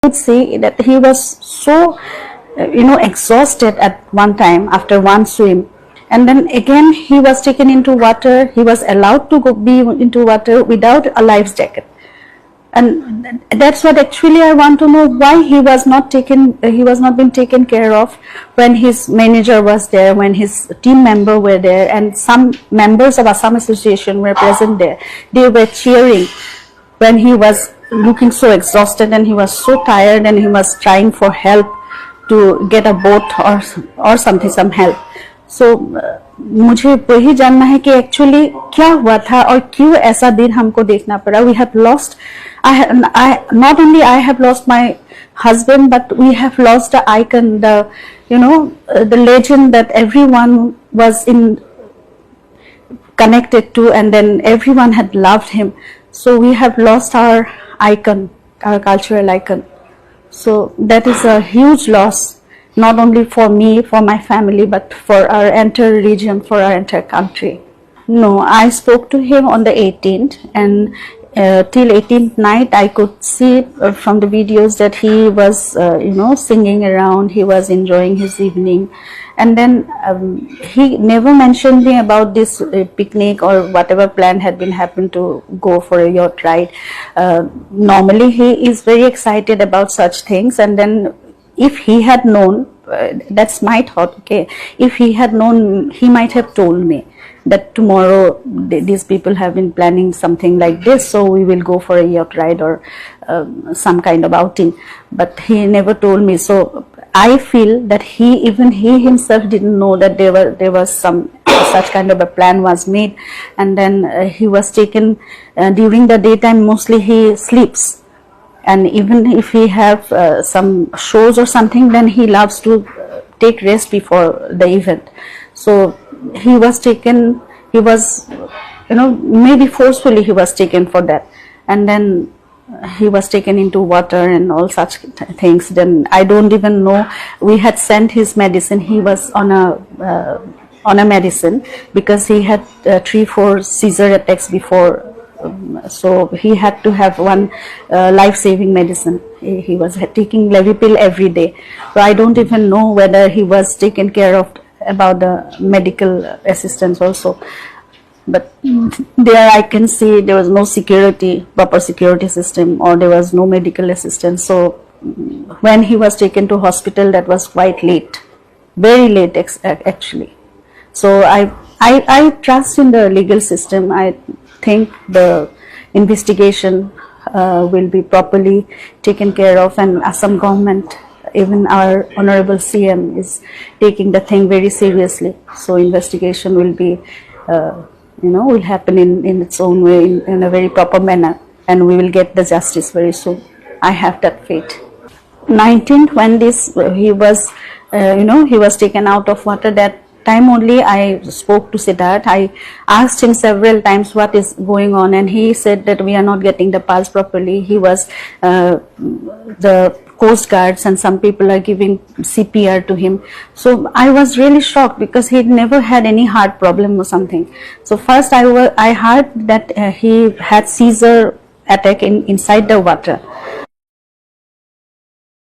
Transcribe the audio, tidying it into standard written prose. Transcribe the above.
could see that he was so exhausted at one time after one swim, and then again he was taken into water. He was allowed to be into water without a life jacket, and that's what actually I want to know, why he was not being taken care of when his manager was there, when his team member were there, and some members of Assam Association were present there. They were cheering when he was looking so exhausted and he was so tired and he was trying for help to get a boat or something, some help. So मुझे वही जानना है कि actually क्या हुआ था और क्यों ऐसा दिन हमको देखना पड़ा. We have lost, not only I have lost my husband, but we have lost the icon, the legend that everyone was connected to, and then everyone had loved him. So we have lost our icon, our cultural icon. So that is a huge loss, not only for me, for my family, but for our entire region, for our entire country. No, I spoke to him on the 18th, and till 18th night I could see from the videos that he was singing around, he was enjoying his evening, and then he never mentioned me about this picnic or whatever plan had been happened to go for a yacht ride. Normally he is very excited about such things, and then if he had known, that's my thought, okay, if he had known, he might have told me that tomorrow these people have been planning something like this, so we will go for a yacht ride or some kind of outing. But he never told me. So I feel that he himself didn't know that there was some such kind of a plan was made, and then he was taken during the daytime. Mostly he sleeps, and even if he have some shows or something, then he loves to take rest before the event. So he was taken, he was maybe forcefully he was taken for that, and then he was taken into water and all such things. Then I don't even know, we had sent his medicine, he was on a medicine because he had 3-4 seizure attacks before. So he had to have one life-saving medicine. He was taking Levipil every day. So I don't even know whether he was taken care of about the medical assistance also. But there I can see there was no proper security system, or there was no medical assistance. So when he was taken to hospital, that was quite late, very late actually. So I trust in the legal system. I think the investigation will be properly taken care of, and Assam government, even our honorable CM, is taking the thing very seriously. So investigation will be will happen in its own way, in a very proper manner, and we will get the justice very soon. I have that faith. 19th, when he was taken out of water, that time only I spoke to Siddharth. I asked him several times what is going on, and he said that we are not getting the pulse properly. He was the Coast Guards and some people are giving CPR to him. So I was really shocked because he never had any heart problem or something. So first I heard that he had seizure attack inside the water.